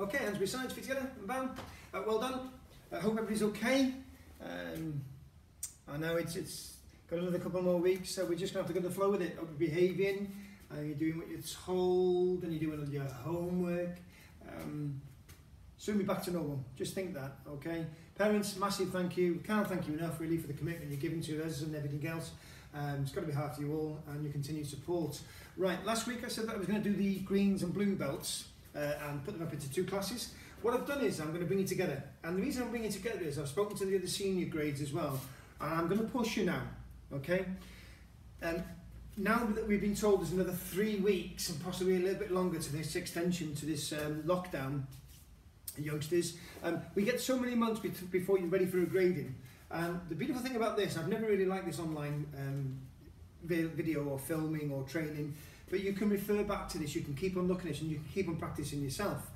Okay, hands by sides, feet together, and bow. Well done. I hope everybody's okay. I know it's got another couple more weeks, so we're just going to have to go with the flow with it. Hope you're behaving, you're doing what you're told, and you're doing all your homework. Soon be back to normal. Just think that, okay? Parents, massive thank you. Can't thank you enough, really, for the commitment you're giving to us and everything else. It's got to be hard for you all, and your continued support. Right, last week I said that I was going to do the greens and blue belts and put them up into 2 classes. What I've done is I'm going to bring it together. And the reason I'm bringing it together is I've spoken to the other senior grades as well. And I'm going to push you now, okay? Now that we've been told there's another 3 weeks and possibly a little bit longer to this extension, to this lockdown, youngsters, we get so many months before you're ready for a grading. The beautiful thing about this, I've never really liked this online video or filming or training, but you can refer back to this, you can keep on looking at this and you can keep on practicing yourself.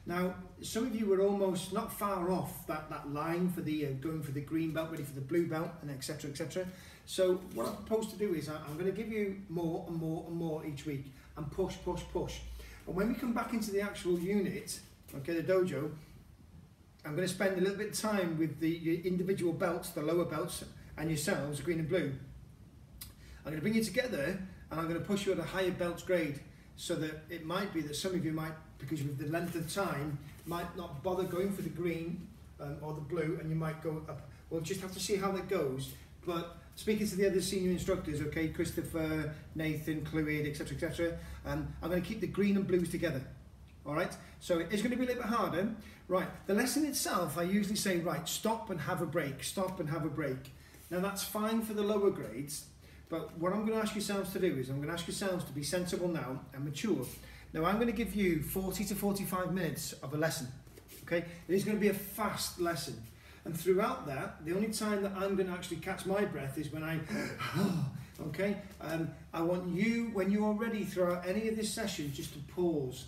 Now, some of you were almost not far off that line for the going for the green belt, ready for the blue belt, and etc, etc. So what I'm supposed to do is I'm going to give you more and more and more each week, and push, push, push. And when we come back into the actual unit, okay, the dojo, I'm going to spend a little bit of time with the individual belts, the lower belts, and yourselves, green and blue. I'm going to bring you together, and I'm going to push you at a higher belts grade, so that it might be that some of you might, because of the length of time, might not bother going for the green or the blue, and you might go up. We'll just have to see how that goes. But speaking to the other senior instructors, okay, Christopher, Nathan, Clwyd, etc, etc, I'm going to keep the green and blues together. All right, so it's going to be a little bit harder. Right, the lesson itself, I usually say, right, stop and have a break, stop and have a break. Now that's fine for the lower grades, but what I'm going to ask yourselves to do is I'm going to ask yourselves to be sensible now and mature. Now I'm going to give you 40 to 45 minutes of a lesson, okay? It is going to be a fast lesson. And throughout that, the only time that I'm going to actually catch my breath is when I, okay? I want you, when you are ready throughout any of this session, just to pause.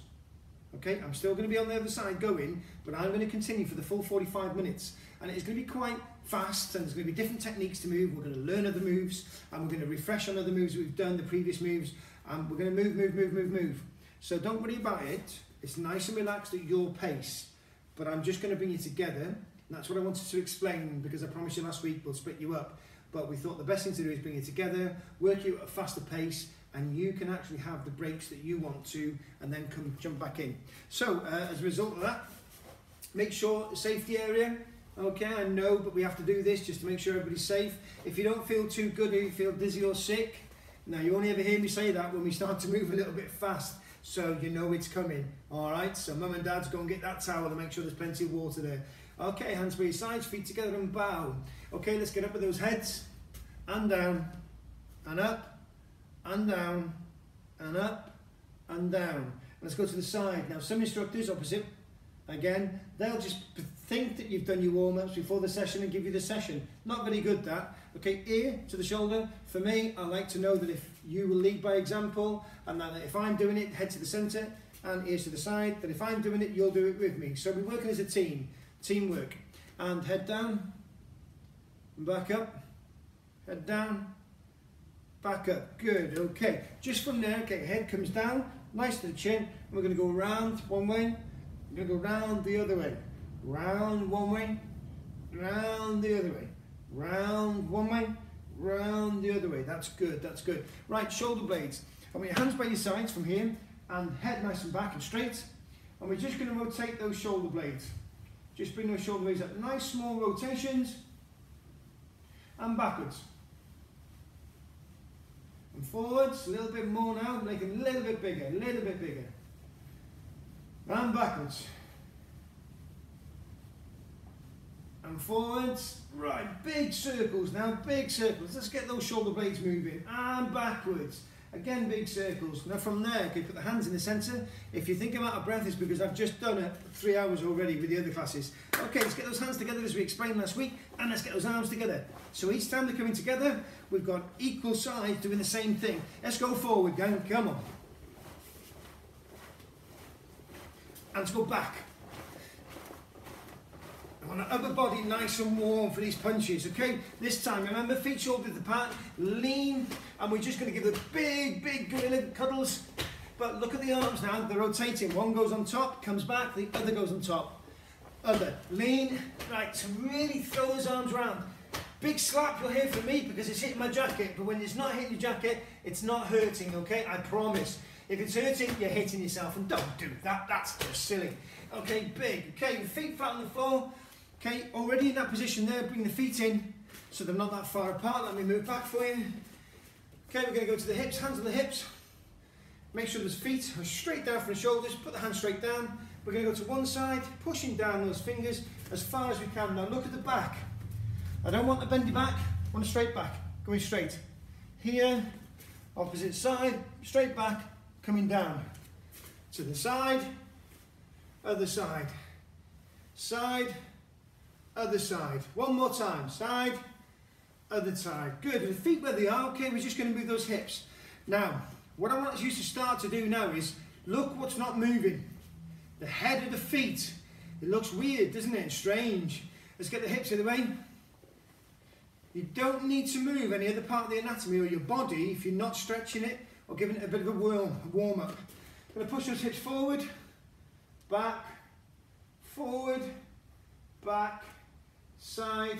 Okay, I'm still going to be on the other side going, but I'm going to continue for the full 45 minutes. And it's going to be quite fast, and there's going to be different techniques to move. We're going to learn other moves, and we're going to refresh on other moves we've done, the previous moves, and we're going to move. So don't worry about it. It's nice and relaxed at your pace, but I'm just going to bring you together. And that's what I wanted to explain, because I promised you last week we'll split you up. But we thought the best thing to do is bring you together, work you at a faster pace, and you can actually have the breaks that you want to, and then come jump back in. So as a result of that, make sure safety area. Okay, I know, but we have to do this just to make sure everybody's safe. If you don't feel too good, or you feel dizzy or sick, now you only ever hear me say that when we start to move a little bit fast, so you know it's coming. All right, so mum and dad's go and get that towel and make sure there's plenty of water there. Okay, hands by your sides, feet together and bow. Okay, let's get up with those heads, and down, and up, and down, and up, and down. Let's go to the side. Now some instructors, opposite, again, they'll just think that you've done your warm-ups before the session and give you the session. Not very good, that. Okay, ear to the shoulder. For me, I like to know that if you will lead by example, and that if I'm doing it, head to the centre, and ears to the side, that if I'm doing it, you'll do it with me. So we're working as a team, teamwork. And head down, back up, head down, back up. Good, okay. Just from there, okay, head comes down, nice to the chin, and we're going to go round one way, we're going to go round the other way. Round one way, round the other way. Round one way, round the other way. That's good, that's good. Right, shoulder blades. I want your hands by your sides from here, and head nice and back and straight. And we're just going to rotate those shoulder blades. Just bring those shoulder blades up. Nice small rotations. And backwards. And forwards, a little bit more now, make it a little bit bigger, a little bit bigger. And backwards. And forwards. Right, big circles now, big circles. Let's get those shoulder blades moving. And backwards. Again, big circles. Now from there, okay, put the hands in the centre. If you think I'm out of breath, it's because I've just done it 3 hours already with the other classes. Okay, let's get those hands together as we explained last week, and let's get those arms together. So each time they're coming together, we've got equal sides doing the same thing. Let's go forward, gang, come on. And let's go back. I want the upper body nice and warm for these punches, okay? This time, remember, feet shoulder width apart, lean, and we're just going to give the big gorilla cuddles. But look at the arms now, they're rotating. One goes on top, comes back, the other goes on top. Other, lean, right, to really throw those arms around. Big slap you'll hear from me because it's hitting my jacket, but when it's not hitting your jacket, it's not hurting, okay? I promise. If it's hurting, you're hitting yourself, and don't do that, that's just silly. Okay, big, okay, the feet flat on the floor. Okay, already in that position there, bring the feet in so they're not that far apart. Let me move back for you. Okay, we're going to go to the hips, hands on the hips. Make sure those feet are straight down from the shoulders, put the hands straight down. We're going to go to one side, pushing down those fingers as far as we can. Now look at the back. I don't want a bendy back, I want a straight back, going straight. Here, opposite side, straight back, coming down. To the side, other side. Side, other side. One more time, side, other side. Good, the feet where they are, okay, we're just going to move those hips. Now, what I want you to start to do now is, look what's not moving. The head of the feet. It looks weird, doesn't it? Strange. Let's get the hips out of the way. You don't need to move any other part of the anatomy or your body if you're not stretching it or giving it a bit of a warm up. I'm going to push those hips forward, back, side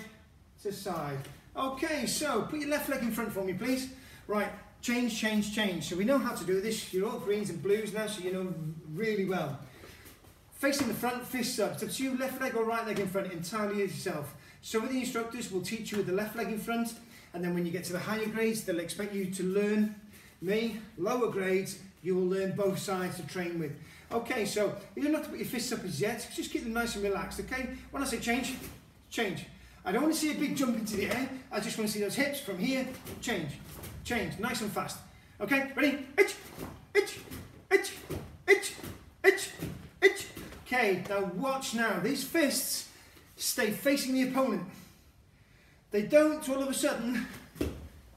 to side. Okay, so put your left leg in front for me, please. Right, change, change, change. So we know how to do this. You're all greens and blues now, so you know really well. Facing the front, fists up. It's up to you, left leg or right leg in front, entirely as yourself. Some of the instructors will teach you with the left leg in front, and then when you get to the higher grades, they'll expect you to learn. Me, lower grades, you will learn both sides to train with. Okay, so you don't have to put your fists up as yet, just keep them nice and relaxed, okay? When I say change, change. I don't want to see a big jump into the air, I just want to see those hips from here, change, change, nice and fast. Okay, ready? Itch, itch, itch, itch, itch, itch. Okay, now watch now, these fists stay facing the opponent. They don't all of a sudden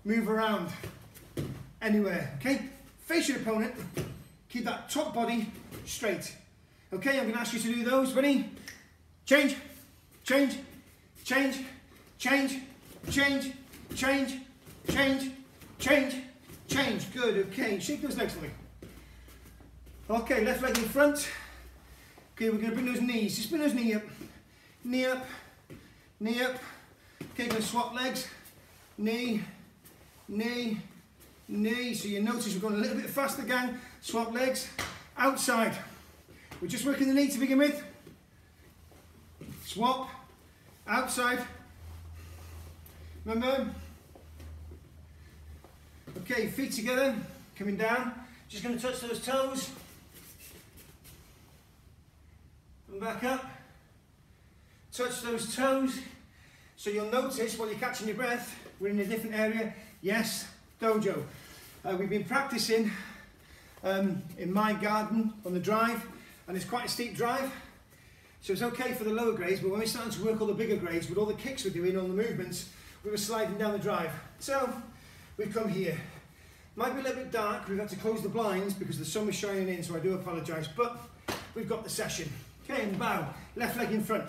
move around anywhere, okay? Face your opponent, keep that top body straight. Okay, I'm going to ask you to do those, ready? Change, change, change, change, change, change, change, change, change. Good, okay, shake those legs for me. Okay, left leg in front. Okay, we're going to bring those knees, just bring those knees up. Knee up, knee up. Okay, going to swap legs. Knee, knee, knee. So you notice we're going a little bit faster, gang. Swap legs. Outside. We're just working the knee to begin with. Swap. Outside. Remember? Okay, feet together. Coming down. Just going to touch those toes. And back up. Touch those toes. So you'll notice while you're catching your breath, we're in a different area. Yes, dojo. We've been practicing in my garden on the drive, and it's quite a steep drive. So it's okay for the lower grades, but when we're starting to work all the bigger grades, with all the kicks we're doing, all the movements, we were sliding down the drive. So we've come here. Might be a little bit dark, we've had to close the blinds because the sun was shining in, so I do apologise, but we've got the session. Okay, and bow, left leg in front.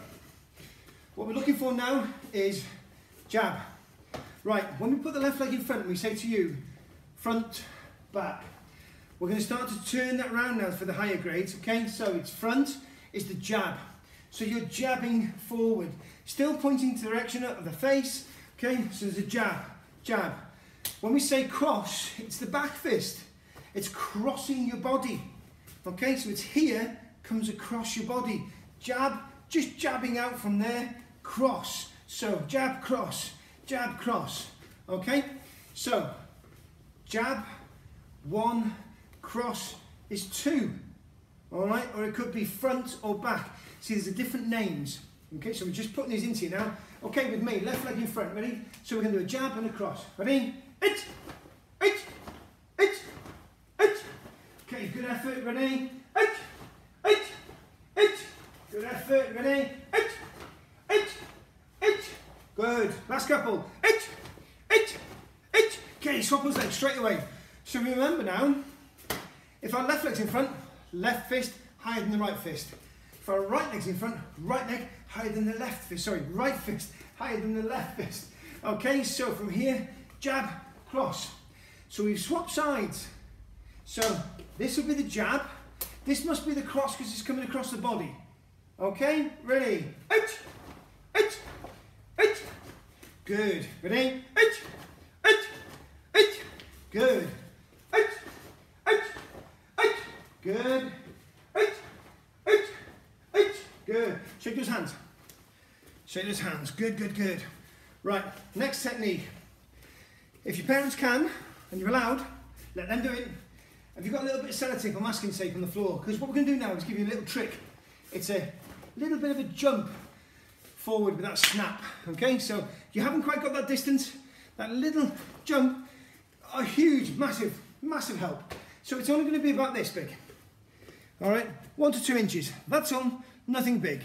What we're looking for now is jab. Right, when we put the left leg in front, we say to you, front, back. We're going to start to turn that round now for the higher grades, okay? So it's front, is the jab. So you're jabbing forward, still pointing to the direction of the face, okay? So there's a jab, jab. When we say cross, it's the back fist. It's crossing your body, okay? So it's here, comes across your body. Jab, just jabbing out from there, cross. So jab, cross, okay? So jab, 1, cross is 2, all right? Or it could be front or back. See, there's different names, okay? So we're just putting these into you now. Okay, with me, left leg in front, ready? So we're going to do a jab and a cross, ready? It, it, it, it. Okay, good effort, ready? It, it, it. Good effort, ready? It, it, it. Good, last couple. It, it, it. Okay, swap those legs straight away. So remember now, if our left leg's in front, left fist higher than the right fist. If our right leg's in front, right leg higher than the left fist. Sorry, right fist higher than the left fist. Okay, so from here, jab, cross. So we've swapped sides. So this will be the jab. This must be the cross because it's coming across the body. Okay, ready? Out, out, out. Good. Ready? Out, out, out. Good. Out, out, out. Good. Out, out, out. Good. Shake those hands. Shake those hands. Good, good, good. Right, next technique. If your parents can, and you're allowed, let them do it. Have you got a little bit of sellotape or masking tape on the floor? Because what we're going to do now is give you a little trick. It's a little bit of a jump forward with that snap. Okay, so you haven't quite got that distance. That little jump, a huge, massive, massive help. So it's only going to be about this big. All right, 1 to 2 inches. That's all, nothing big.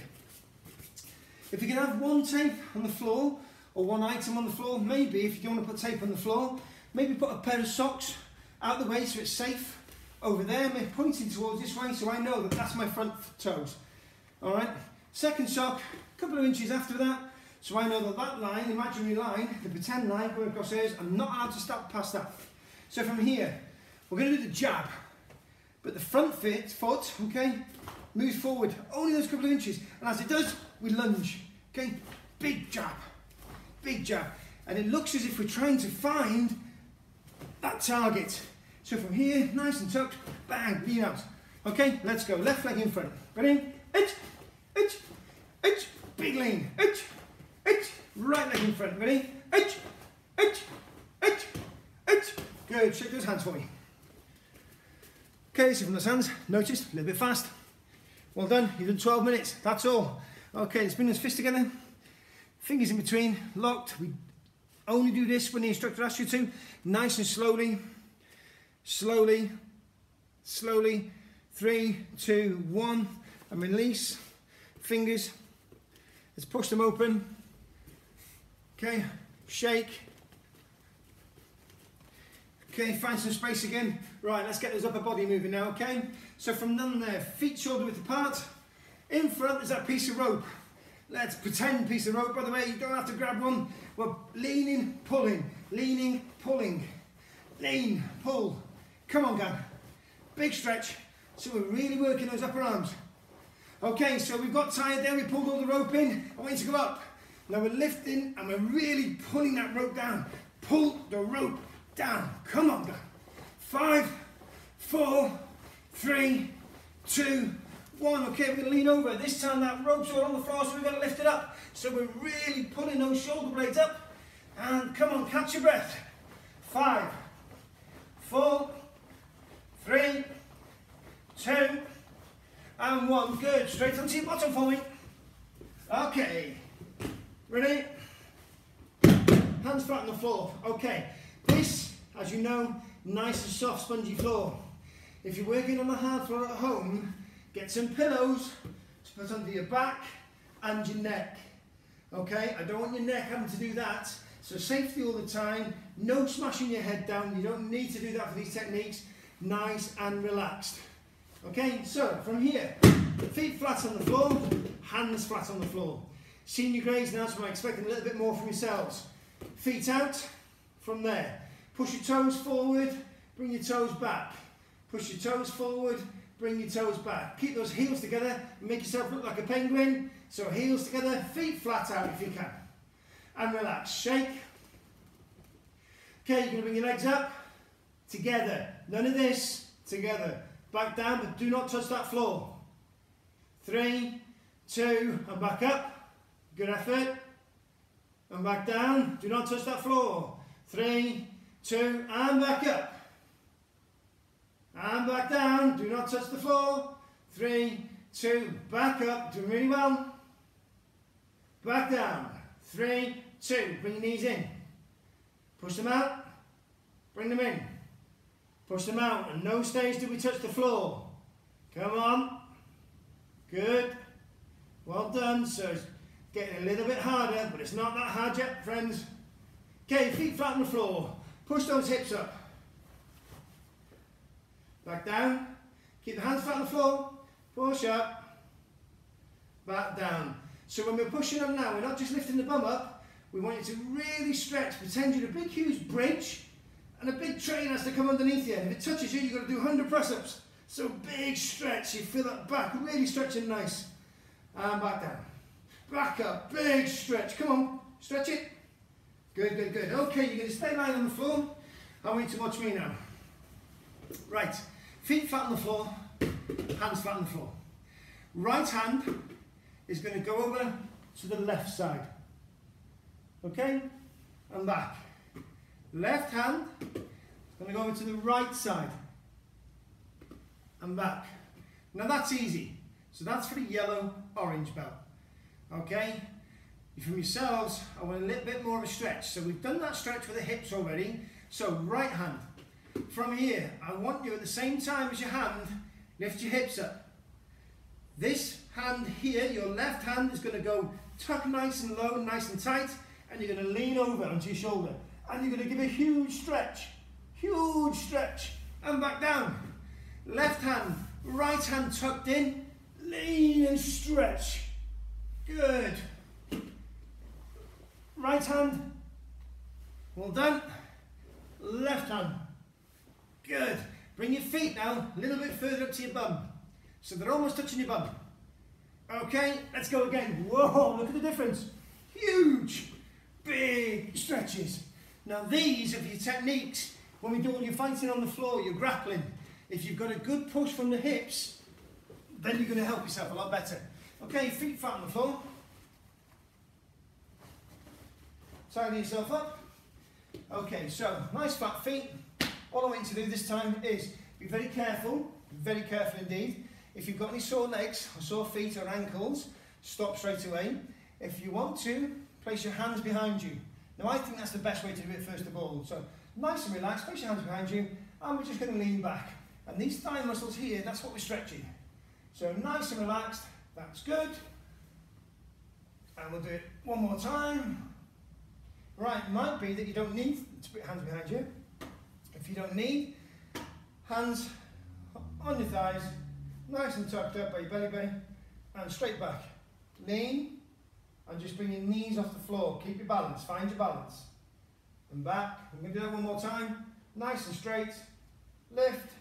If you can have one tape on the floor, or one item on the floor, maybe if you don't want to put tape on the floor, maybe put a pair of socks out the way so it's safe over there, pointing towards this way so I know that that's my front toes. Alright, second sock, a couple of inches after that, so I know that that line, imaginary line, the pretend line going across here, I'm not allowed to step past that. So from here, we're going to do the jab, but the front foot, okay, moves forward, only those couple of inches, and as it does, we lunge, okay, big jab. Big jab, and it looks as if we're trying to find that target. So from here, nice and tucked, bang, lean out. Okay, let's go. Left leg in front. Ready? It, big lean. It, right leg in front. Ready? It. Good. Shake those hands for me. Okay, so from those hands, notice a little bit fast. Well done. You've done 12 minutes. That's all. Okay, let's bring those fists together. Fingers in between, locked. We only do this when the instructor asks you to. Nice and slowly, slowly, slowly. 3, 2, 1, and release. Fingers. Let's push them open. Okay, shake. Okay, find some space again. Right, let's get those upper body moving now, okay? So from down there, feet shoulder width apart. In front, there's that piece of rope. Let's pretend piece of rope, by the way, you don't have to grab one. We're leaning, pulling, leaning, pulling. Lean, pull. Come on, Gab. Big stretch. So we're really working those upper arms. Okay, so we've got tired there, we pulled all the rope in. I want you to go up. Now we're lifting and we're really pulling that rope down. Pull the rope down. Come on, Gab. 5, 4, 3, 2, 1. Okay, we're going to lean over. This time that rope's all on the floor, so we're going to lift it up. So we're really pulling those shoulder blades up. And come on, catch your breath. 5, 4, 3, 2, and 1. Good. Straight onto your bottom for me. Okay. Ready? Hands flat on the floor. Okay. This, as you know, nice and soft, spongy floor. If you're working on the hard floor at home, get some pillows to put under your back and your neck. Okay, I don't want your neck having to do that. So safety all the time, no smashing your head down. You don't need to do that for these techniques. Nice and relaxed. Okay, so from here, feet flat on the floor, hands flat on the floor. Senior grades now, so I'm expecting a little bit more from yourselves. Feet out from there. Push your toes forward, bring your toes back. Push your toes forward, bring your toes back. Keep those heels together and make yourself look like a penguin. So heels together, feet flat out if you can. And relax, shake. Okay, you're going to bring your legs up, together. None of this, together. Back down, but do not touch that floor. 3, 2, and back up. Good effort. And back down, do not touch that floor. 3, 2, and back up. And back down, do not touch the floor. 3, 2, back up, doing really well. Back down. 3, 2, bring your knees in. Push them out, bring them in. Push them out, and no stage till we touch the floor. Come on. Good. Well done. So it's getting a little bit harder, but it's not that hard yet, friends. Okay, feet flat on the floor. Push those hips up. Back down. Keep the hands flat on the floor. Push up. Back down. So when we're pushing up now, we're not just lifting the bum up. We want you to really stretch. Pretend you're a big, huge bridge, And a big train has to come underneath you. And if it touches you, you've got to do 100 press-ups. So big stretch, you feel that back, really stretching nice. And back down. Back up, big stretch. Come on, stretch it. Good, good, good. Okay, you're going to stay lying on the floor. I want you to watch me now. Right, feet flat on the floor, hands flat on the floor. Right hand is going to go over to the left side. Okay, and back. Left hand is going to go over to the right side. And back. Now that's easy. So that's for the yellow, orange belt. Okay? From yourselves, I want a little bit more of a stretch. So we've done that stretch with the hips already. So right hand. From here, I want you at the same time as your hand, lift your hips up. This hand here, your left hand, is going to go tuck nice and low, nice and tight, and you're going to lean over onto your shoulder. And you're going to give a huge stretch, and back down. Left hand, right hand tucked in, lean and stretch. Good. Right hand, well done. Left hand, good. Bring your feet now a little bit further up to your bum, so they're almost touching your bum. Okay, let's go again. Whoa, look at the difference. Huge, big stretches. Now these are your techniques when we do all your fighting on the floor, you're grappling. If you've got a good push from the hips, then you're going to help yourself a lot better. Okay, feet flat on the floor. Tighten yourself up. Okay, so nice flat feet. All I want you to do this time is be very careful indeed. If you've got any sore legs or sore feet or ankles, stop straight away. If you want to, place your hands behind you. Now I think that's the best way to do it first of all. So nice and relaxed, place your hands behind you, and we're just going to lean back. And these thigh muscles here, that's what we're stretching. So nice and relaxed, that's good. And we'll do it one more time. Right, it might be that you don't need to put your hands behind you. If you don't need, hands on your thighs, nice and tucked up by your belly button, and straight back. Lean, and just bring your knees off the floor. Keep your balance, find your balance. And back, I'm going to do that one more time. Nice and straight, lift,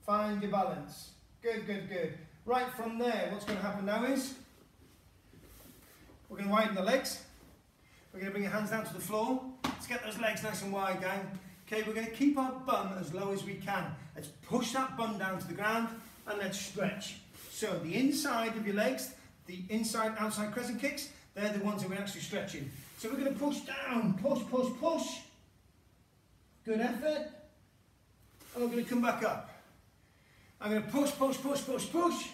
find your balance. Good, good, good. Right, from there, what's going to happen now is, we're going to widen the legs. We're going to bring your hands down to the floor. Let's get those legs nice and wide, gang. Okay, we're going to keep our bum as low as we can. Let's push that bum down to the ground and let's stretch. So the inside of your legs, the inside, outside crescent kicks, they're the ones that we're actually stretching. So we're going to push down, push, push, push. Good effort. And we're going to come back up. I'm going to push, push, push, push, push.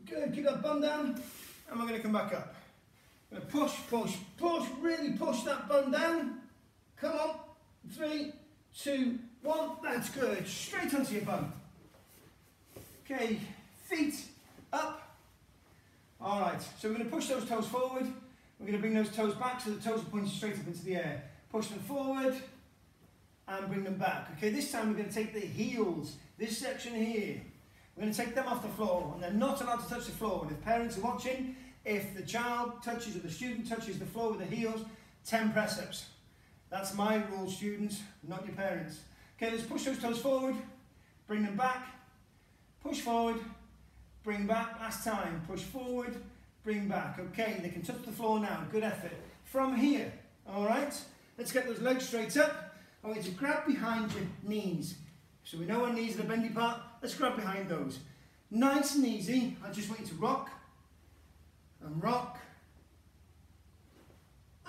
Good, keep that bum down. And we're going to come back up. Push, push, push, really push that bum down. Come on, 3, 2, 1, that's good. Straight onto your bum. Okay, feet up. All right, so we're going to push those toes forward. We're going to bring those toes back so the toes are pointing straight up into the air. Push them forward and bring them back. Okay, this time we're going to take the heels, this section here. We're going to take them off the floor, and they're not allowed to touch the floor. And if parents are watching, if the child touches or the student touches the floor with the heels, 10 press-ups. That's my rule, students, not your parents. Okay, let's push those toes forward, bring them back, push forward, bring back, last time, push forward, bring back. Okay, they can touch the floor now, good effort. From here, all right, let's get those legs straight up. I want you to grab behind your knees. So we know our knees are the bendy part, let's grab behind those. Nice and easy, I just want you to rock, and rock,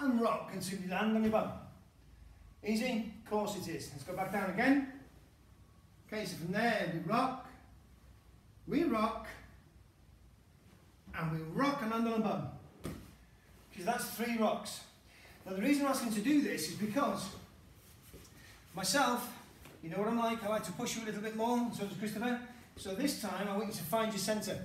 and rock until you land on your bum. Easy? Of course it is. Let's go back down again. Okay, so from there we rock, and we rock and land on the bum. Because that's 3 rocks. Now the reason I'm asking to do this is because myself, you know what I'm like, I like to push you a little bit more, and so does Christopher. So this time I want you to find your centre.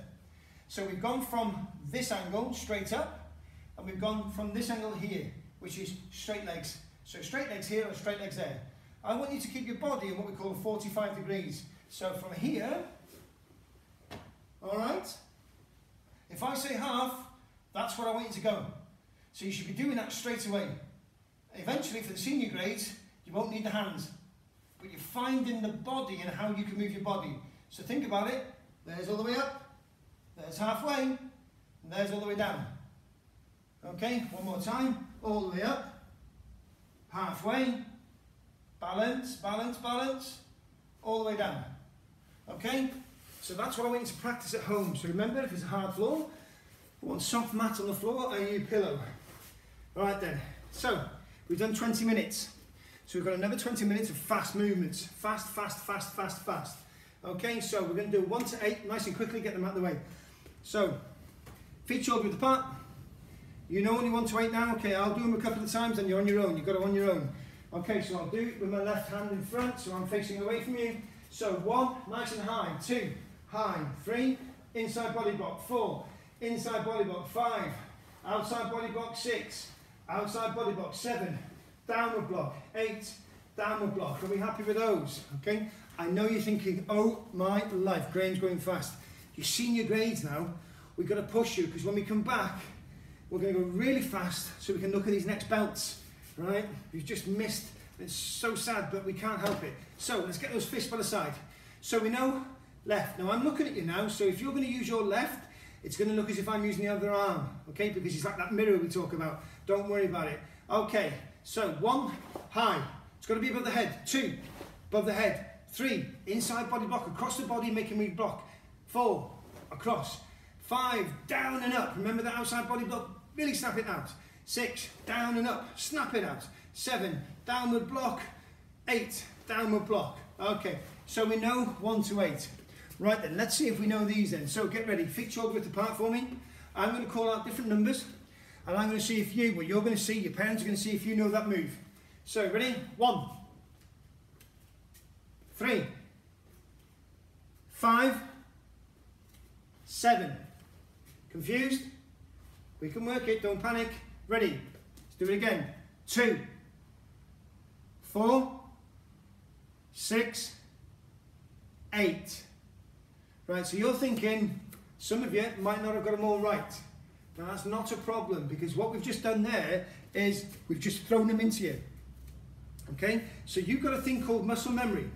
So we've gone from this angle, straight up, and we've gone from this angle here, which is straight legs. So straight legs here or straight legs there. I want you to keep your body in what we call 45 degrees. So from here, all right, if I say half, that's where I want you to go. So you should be doing that straight away. Eventually for the senior grades, You won't need the hands. But you're finding the body and how you can move your body. So think about it. There's all the way up. There's halfway. And there's all the way down. Okay, one more time. All the way up. Halfway. Balance, balance, balance. All the way down. Okay? So that's what I want you to practice at home. So remember, if it's a hard floor, you want soft mat on the floor and your pillow. Alright then. So, we've done 20 minutes. So we've got another 20 minutes of fast movements. Fast, fast, fast, fast, fast. Okay, so we're going to do 1 to 8, nice and quickly, get them out of the way. So, feet shoulder width apart. You know only 1 to 8 now? Okay, I'll do them a couple of times and you're on your own. You've got it on your own. Okay, so I'll do it with my left hand in front, so I'm facing away from you. So 1, nice and high. 2, high. 3, inside body block. 4, inside body block. 5, outside body block. 6, outside body block. 7, downward block. 8, downward block. Are we happy with those? Okay. I know you're thinking, oh my life, Graham's going fast. You've seen your grades now. We've got to push you because when we come back, we're going to go really fast so we can look at these next belts. Right? We've just missed. It's so sad, but we can't help it. So let's get those fists by the side. So we know left. Now I'm looking at you now. So if you're going to use your left, it's going to look as if I'm using the other arm. Okay? Because it's like that mirror we talk about. Don't worry about it. Okay. So 1, high. It's got to be above the head. 2, above the head. 3, inside body block, across the body, making me block. 4, across. 5, down and up. Remember that outside body block? Really snap it out. 6, down and up. Snap it out. 7, downward block. 8, downward block. Okay, so we know 1 to 8. Right then, let's see if we know these then. So get ready. Feet shoulder width apart for me. I'm going to call out different numbers. And I'm going to see if you, well, you're going to see, your parents are going to see if you know that move. So, ready? 1. 3, 5, 7. Confused? We can work it, don't panic. Ready? Let's do it again. 2, 4, 6, 8. Right, so you're thinking, some of you might not have got them all right. Now that's not a problem because what we've just done there is we've just thrown them into you. Okay? So you've got a thing called muscle memory.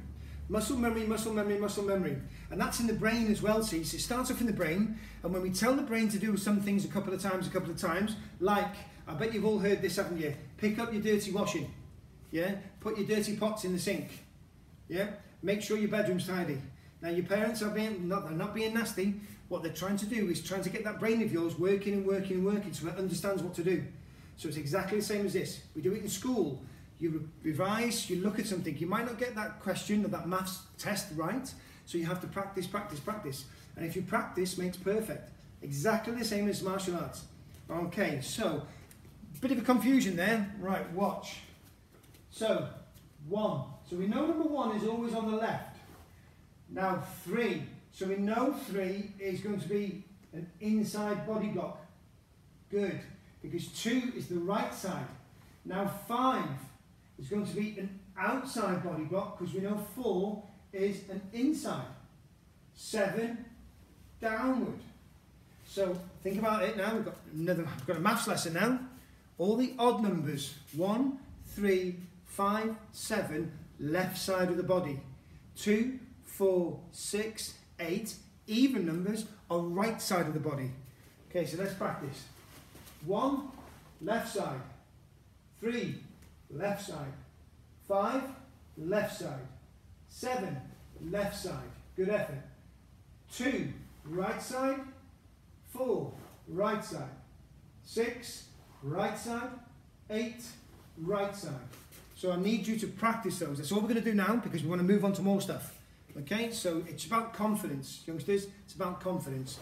Muscle memory, muscle memory, muscle memory. And that's in the brain as well, see? So it starts off in the brain, and when we tell the brain to do some things a couple of times, like, I bet you've all heard this, haven't you? Pick up your dirty washing, yeah? Put your dirty pots in the sink, yeah? Make sure your bedroom's tidy. Now your parents are they're not being nasty. What they're trying to do is trying to get that brain of yours working and working and working so it understands what to do. So it's exactly the same as this. We do it in school. You revise, you look at something, you might not get that question or that maths test right, so you have to practice, practice, practice. And if you practice, makes perfect. Exactly the same as martial arts. Okay, so, bit of a confusion there. Right, watch. So, 1. So we know number 1 is always on the left. Now 3. So we know 3 is going to be an inside body block. Good, because 2 is the right side. Now 5 is going to be an outside body block because we know 4 is an inside. 7, downward. So think about it now. We've got a maths lesson now. All the odd numbers, 1, 3, 5, 7, left side of the body. 2, 4, 6, 8, even numbers are right side of the body. Okay, so let's practice. 1, left side. 3, left side. 5, left side. 7, left side. Good effort. 2, right side. 4, right side. 6, right side. 8, right side. So I need you to practice those. That's all we're going to do now because we want to move on to more stuff. Okay, so it's about confidence, youngsters. It's about confidence.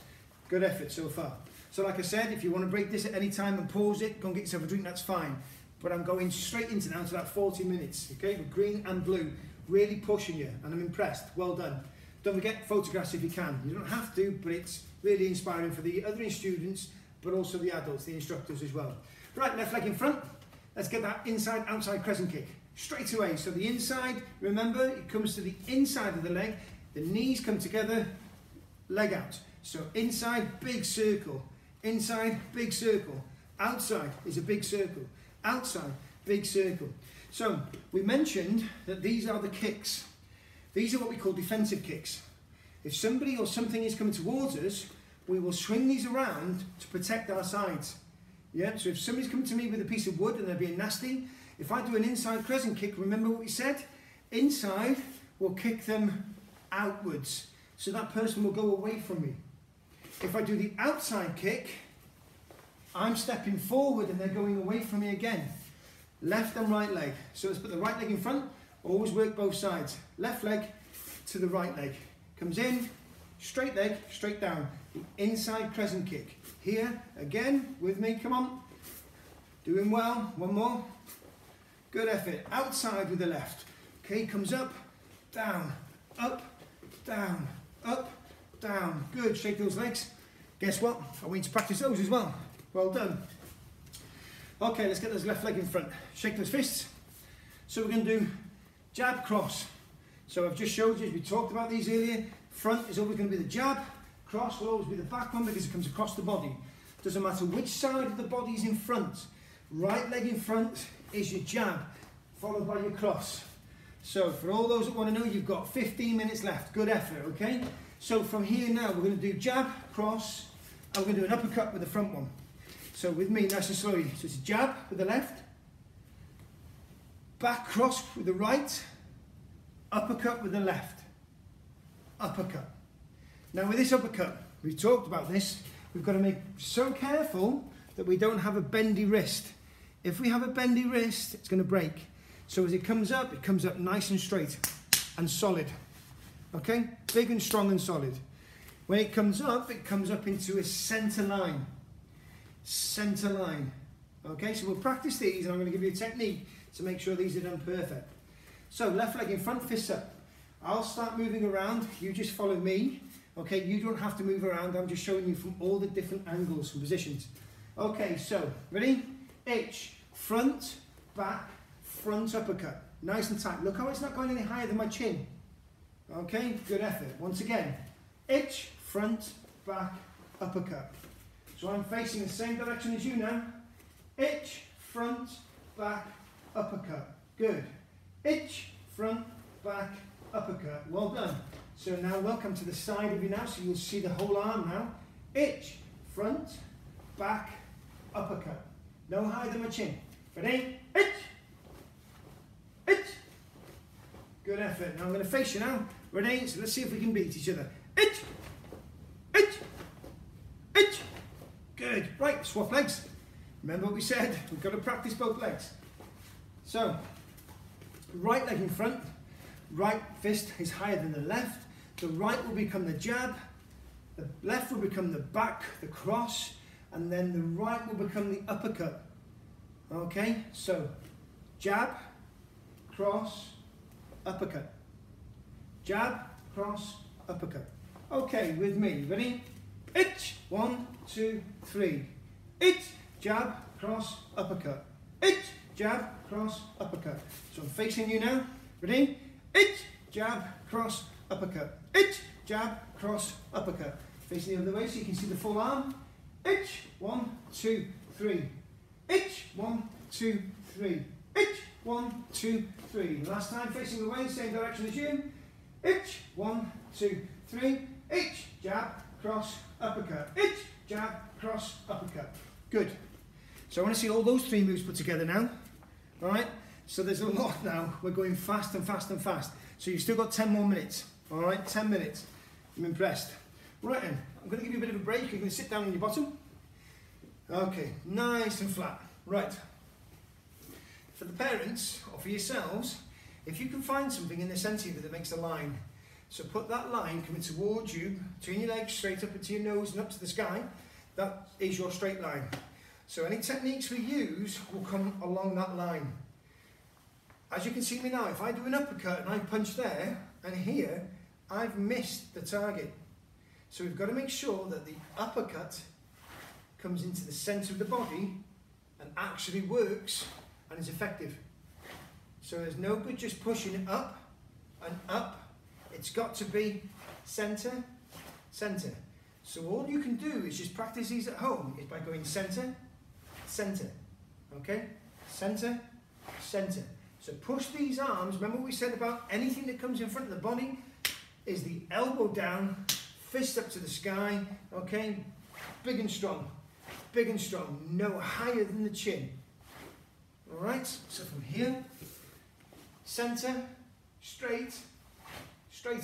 Good effort so far. So like I said, if you want to break this at any time and pause it, go and get yourself a drink, that's fine. But I'm going straight into now to that 40 minutes, okay, with green and blue. Really pushing you, and I'm impressed. Well done. Don't forget photographs if you can. You don't have to, but it's really inspiring for the other students, but also the adults, the instructors as well. Right, left leg in front. Let's get that inside-outside crescent kick. Straight away. So the inside, remember, it comes to the inside of the leg. The knees come together, leg out. So inside, big circle. Inside, big circle. Outside is a big circle. Outside, big circle. So we mentioned that these are the kicks. These are what we call defensive kicks. If somebody or something is coming towards us, we will swing these around to protect our sides. Yeah, so if somebody's coming to me with a piece of wood and they're being nasty, if I do an inside crescent kick, remember what we said? Inside, we'll kick them outwards, so that person will go away from me. If I do the outside kick, I'm stepping forward and they're going away from me again. Left and right leg. So let's put the right leg in front, always work both sides. Left leg to the right leg. Comes in, straight leg, straight down. The inside crescent kick. Here, again, with me, come on. Doing well, one more. Good effort, outside with the left. Okay, comes up, down, up, down, up, down. Good, shake those legs. Guess what? I want you to practice those as well. Well done. Okay, let's get this left leg in front. Shake those fists. So we're going to do jab, cross. So I've just showed you, as we talked about these earlier, front is always going to be the jab, cross will always be the back one because it comes across the body. Doesn't matter which side of the body is in front. Right leg in front is your jab, followed by your cross. So for all those that want to know, you've got 15 minutes left. Good effort, okay? So from here now, we're going to do jab, cross, and we're going to do an uppercut with the front one. So with me, nice and slowly. So it's a jab with the left, back cross with the right, uppercut with the left, uppercut. Now with this uppercut, we've talked about this, we've got to make so careful that we don't have a bendy wrist. If we have a bendy wrist, it's going to break. So as it comes up nice and straight and solid. Okay? Big and strong and solid. When it comes up into a center line. Center line. Okay, so we'll practice these and I'm going to give you a technique to make sure these are done perfect. So left leg in front, fists up. I'll start moving around, you just follow me. Okay, you don't have to move around, I'm just showing you from all the different angles and positions. Okay, so, ready? H, front, back, front uppercut. Nice and tight. Look how it's not going any higher than my chin. Okay, good effort. Once again, H, front, back, uppercut. So I'm facing the same direction as you now. H, front, back, uppercut. Good. H, front, back, uppercut. Well done. So now welcome to the side of you now, so you'll see the whole arm now. H, front, back, uppercut. No higher than my chin. Ready? H, H. Good effort. Now I'm going to face you now. Ready? So let's see if we can beat each other. H, H, H. Good. Right, swap legs. Remember what we said? We've got to practice both legs. So, right leg in front. Right fist is higher than the left. The right will become the jab. The left will become the back, the cross. And then the right will become the uppercut. Okay, so jab, cross, uppercut. Jab, cross, uppercut. Okay, with me. Ready? Itch, 1, 2, 3. Itch, jab, cross, uppercut. Itch, jab, cross, uppercut. So I'm facing you now. Ready? Itch, jab, cross, uppercut. Itch, jab, cross, uppercut. Facing the other way so you can see the full arm. Itch, 1, 2, 3. Itch, 1, 2, 3. Itch, 1, 2, 3. Last time facing away, same direction as you. Itch, 1, 2, 3. Itch, jab, cross, uppercut. Itch, jab, cross, uppercut. Good. So I want to see all those three moves put together now. Alright? So there's a lot now. We're going fast and fast and fast. So you've still got 10 more minutes. Alright? 10 minutes. I'm impressed. Right then. I'm going to give you a bit of a break. You're going to sit down on your bottom. Okay. Nice and flat. Right. For the parents, or for yourselves, if you can find something in the centre of it that makes a line, so put that line coming towards you, between your legs, straight up into your nose and up to the sky, that is your straight line. So any techniques we use will come along that line. As you can see me now, if I do an uppercut and I punch there, and here, I've missed the target. So we've got to make sure that the uppercut comes into the centre of the body and actually works and is effective. So there's no good just pushing it up and up. It's got to be centre, centre. So all you can do is just practice these at home is by going centre, centre. Okay? Centre, centre. So push these arms. Remember what we said about anything that comes in front of the body is the elbow down, fist up to the sky, okay? Big and strong, no higher than the chin. All right, so from here, center, straight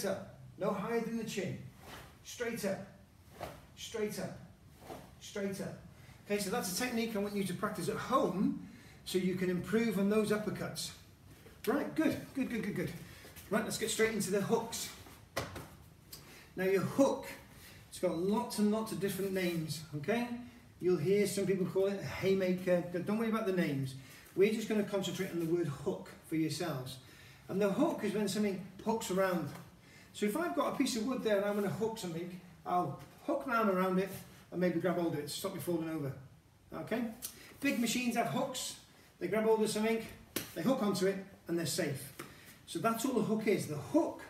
up, no higher than the chin, straight up. Okay, so that's a technique I want you to practice at home so you can improve on those uppercuts. Right, good. Right, let's get straight into the hooks. Now your hook, it's got lots and lots of different names, okay? You'll hear some people call it a haymaker. Don't worry about the names. We're just going to concentrate on the word hook for yourselves. And the hook is when something hooks around. So if I've got a piece of wood there and I'm going to hook something, I'll hook my arm around it and maybe grab hold of it to stop me falling over. Okay? Big machines have hooks. They grab hold of something, they hook onto it, and they're safe. So that's all the hook is. The hook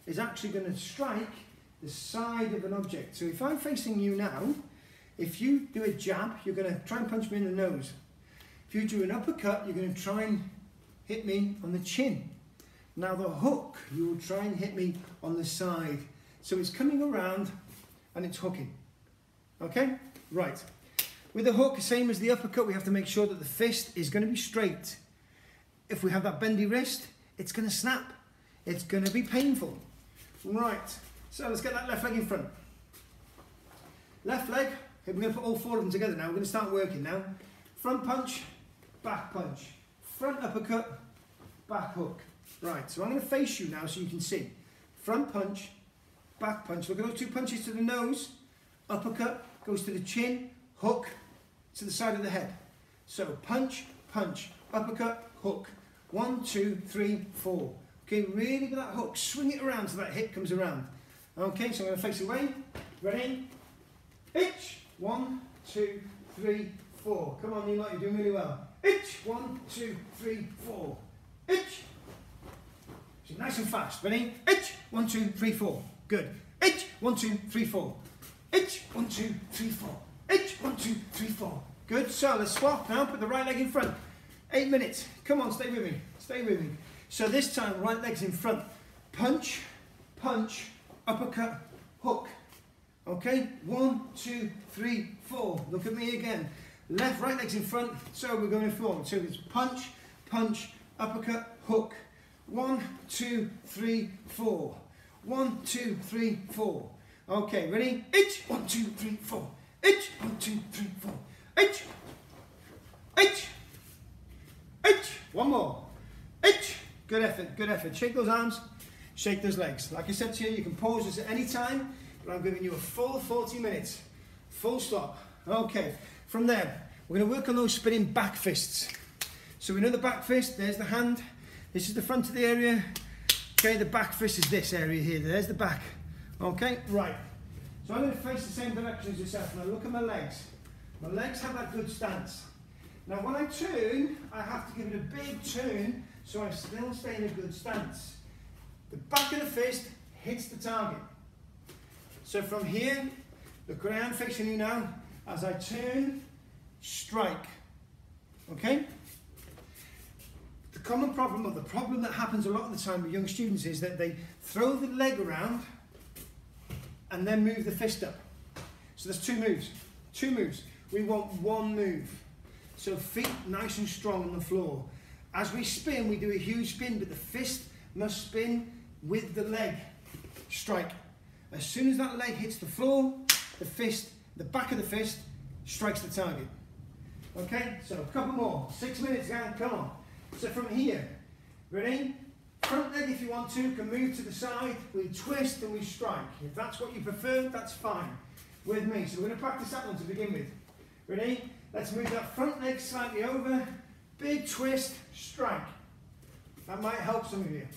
is actually going to strike the side of an object. So if I'm facing you now, if you do a jab, you're going to try and punch me in the nose. If you do an uppercut, you're going to try and hit me on the chin. Now the hook, you will try and hit me on the side. So it's coming around and it's hooking. Okay? Right. With the hook, same as the uppercut, we have to make sure that the fist is going to be straight. If we have that bendy wrist, it's going to snap. It's going to be painful. Right. So let's get that left leg in front. Left leg, okay, we're going to put all 4 of them together now. We're going to start working now. Front punch, back punch. Front uppercut, back hook. Right, so I'm going to face you now so you can see. Front punch, back punch. Look at those 2 punches to the nose. Uppercut goes to the chin, hook to the side of the head. So punch, punch, uppercut, hook. 1, 2, 3, 4. Okay, really with that hook, swing it around so that hip comes around. Okay, so I'm going to face away. Ready? Itch. 1, 2, 3, 4. Come on, Nima, you're doing really well. Itch. 1, 2, 3, 4. Itch. So nice and fast. Ready? Itch. 1, 2, 3, 4. Good. Itch. 1, 2, 3, 4. Itch. 1, 2, 3, 4. Itch. 1, 2, 3, 4. Good. So let's swap now. Put the right leg in front. 8 minutes. Come on, stay with me. Stay with me. So this time, right leg's in front. Punch, punch, uppercut, hook. Okay? 1, 2, 3, 4. Look at me again. Left, right leg's in front. So we're going forward. So it's punch, punch, uppercut, hook. 1, 2, 3, 4. 1, 2, 3, 4. Okay, ready? Itch. 1, 2, 3, 4. Itch. 1, 2, 3, 4. Itch. Itch. Itch. One more. Itch. Good effort, good effort. Shake those arms, shake those legs. Like I said to you, you can pause this at any time, but I'm giving you a full 40 minutes. Full stop. Okay, from there, we're going to work on those spinning back fists. So we know the back fist, there's the hand. This is the front of the area. Okay, the back fist is this area here. There's the back. Okay, right. So I'm going to face the same direction as yourself. Now look at my legs. My legs have that good stance. Now when I turn, I have to give it a big turn so I still stay in a good stance. The back of the fist hits the target. So from here, look where I am facing you now. As I turn, strike. Okay? The common problem, or the problem that happens a lot of the time with young students, is that they throw the leg around and then move the fist up. So there's 2 moves. 2 moves. We want 1 move. So feet nice and strong on the floor. As we spin, we do a huge spin, but the fist must spin with the leg. Strike. As soon as that leg hits the floor, the fist, the back of the fist, strikes the target. Okay, so a couple more. 6 minutes, gang, come on. So from here, ready? Front leg, if you want to, can move to the side. We twist and we strike. If that's what you prefer, that's fine with me. So we're going to practice that one to begin with. Ready? Let's move that front leg slightly over. Big twist, strike. That might help some of you.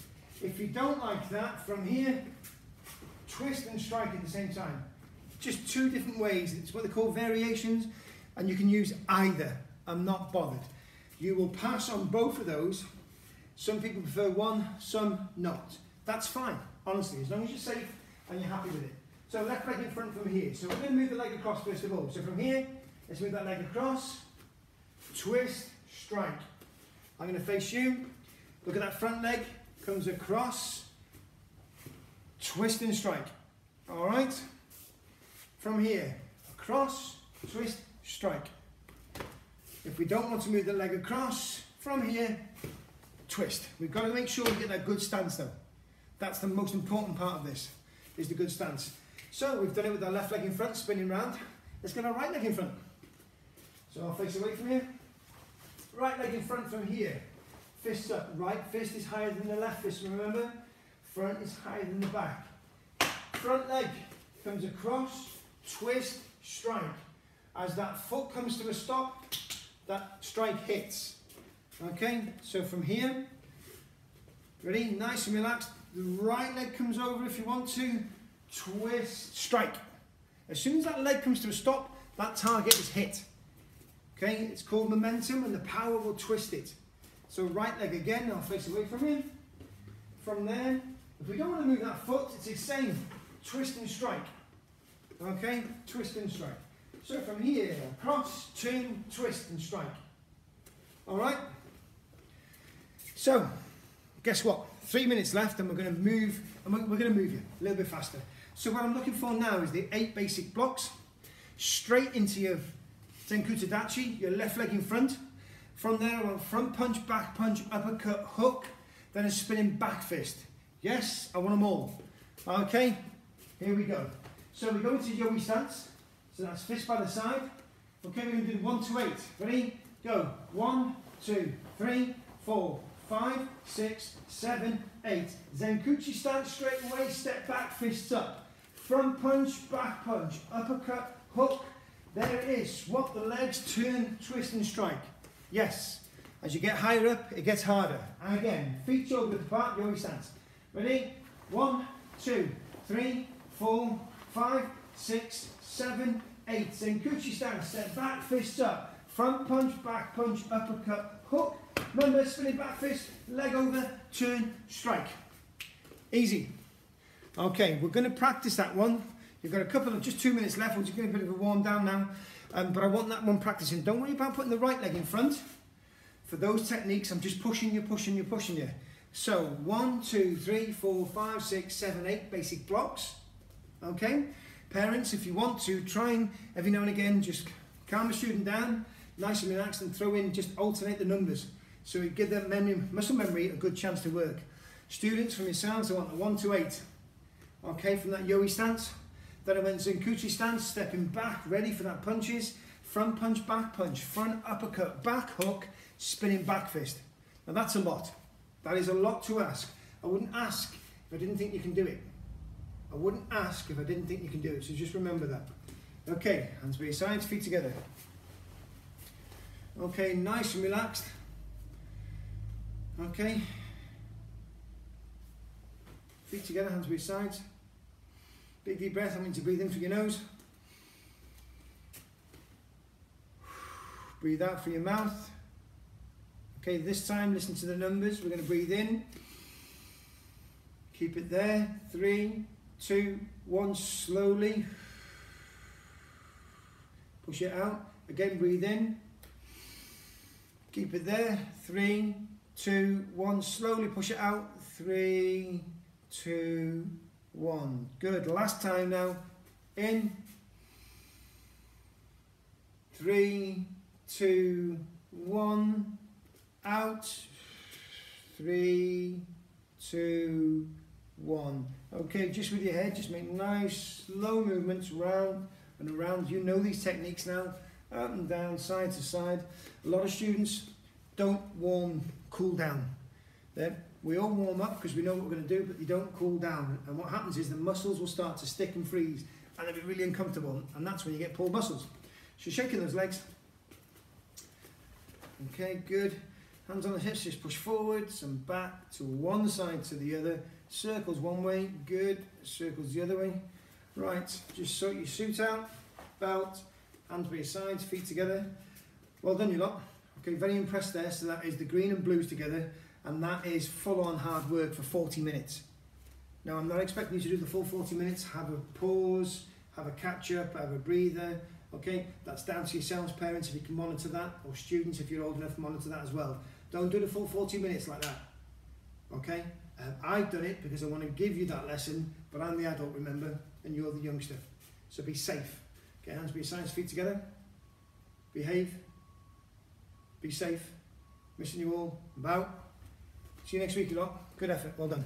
If you don't like that, from here, twist and strike at the same time. Just 2 different ways. It's what they call variations, and you can use either. I'm not bothered. You will pass on both of those. Some people prefer one, some not. That's fine, honestly, as long as you're safe and you're happy with it. So left leg in front from here. So we're going to move the leg across first of all. So from here, let's move that leg across, twist, strike. I'm going to face you. Look at that front leg, comes across, twist and strike. All right? From here, across, twist, strike. If we don't want to move the leg across, from here, twist. We've got to make sure we get that good stance though. That's the most important part of this, is the good stance. So we've done it with our left leg in front, spinning round. Let's get our right leg in front. So I'll face away from here. Right leg in front from here. Fists up. Right fist is higher than the left fist, remember? Front is higher than the back. Front leg comes across, twist, strike. As that foot comes to a stop, that strike hits. Okay, so from here, ready, nice and relaxed. The right leg comes over if you want to, twist, strike. As soon as that leg comes to a stop, that target is hit. Okay, it's called momentum and the power will twist it. So right leg again, I'll face away from you. From there, if we don't want to move that foot, it's the same, twist and strike. Okay, twist and strike. So from here, cross, turn, twist and strike. All right? So, guess what? 3 minutes left and we're going to move, and we're going to move you a little bit faster. So what I'm looking for now is the 8 basic blocks, straight into your Zenkuta Dachi, your left leg in front. From there, I want front punch, back punch, uppercut, hook, then a spinning back fist. Yes, I want them all. Okay, here we go. So we go into yogi stance. So that's fist by the side. Okay, we're going to do 1 to 8. Ready? Go. 1, 2, 3, 4, 5, 6, 7, 8. Zenkuchi stance straight away, step back, fists up. Front punch, back punch, uppercut, hook. There it is. Swap the legs, turn, twist and strike. Yes. As you get higher up, it gets harder. And again, feet shoulder width apart, yogi stance. Ready? 1, 2, 3, 4, 5, 6, 7, 8. Zenkuchi stance, step back, fists up. Front punch, back punch, uppercut, hook. Remember, spinning back fist, leg over, turn, strike. Easy. Okay, we're going to practice that one. You've got a couple of, just 2 minutes left. We're just getting a bit of a warm down now. But I want that one practicing. Don't worry about putting the right leg in front. For those techniques, I'm just pushing you, pushing you, pushing you. So 1, 2, 3, 4, 5, 6, 7, 8 basic blocks. Okay? Parents, if you want to, try and every now and again just calm the student down, nice and relaxed, and throw in, just alternate the numbers. So we give them muscle memory a good chance to work. Students, from yourselves, I want the 1 to 8. Okay, from that yogi stance. Then I went Zenkuchi stance, stepping back, ready for that punches. Front punch, back punch, front uppercut, back hook, spinning back fist. Now that's a lot. That is a lot to ask. I wouldn't ask if I didn't think you can do it. I wouldn't ask if I didn't think you can do it, so just remember that. Okay, hands by your sides, feet together. Okay, nice and relaxed. Okay. Feet together, hands by your sides. Big deep breath, I want you to breathe in through your nose. Breathe out through your mouth. Okay, this time listen to the numbers. We're going to breathe in. Keep it there. 3, 2, 1, slowly. Push it out. Again, breathe in. Keep it there. 3, 2, 1, slowly push it out. 3, 2, 1. Good. Last time now. In. 3, 2, 1. Out. 3, 2, 1. Okay, just with your head, just make nice slow movements round and around. You know these techniques now. Up and down, side to side. A lot of students don't cool down. We all warm up because we know what we're going to do, but you don't cool down. And what happens is the muscles will start to stick and freeze and they'll be really uncomfortable. And that's when you get pulled muscles. So shaking those legs. Okay, good. Hands on the hips, just push forwards and back to one side to the other. Circles one way, good. Circles the other way. Right, just sort your suit out, belt, hands by your sides, feet together. Well done, you lot. Okay, very impressed there. So that is the green and blues together, and that is full-on hard work for 40 minutes. Now, I'm not expecting you to do the full 40 minutes. Have a pause, have a catch-up, have a breather. Okay, that's down to yourselves, parents, if you can monitor that, or students, if you're old enough, to monitor that as well. Don't do the full 40 minutes like that. Okay? I've done it because I want to give you that lesson, but I'm the adult, remember, and you're the youngster. So be safe. Get hands by your sides, feet together. Behave. Be safe. Missing you all. Bow. See you next week, you lot. Good effort. Well done.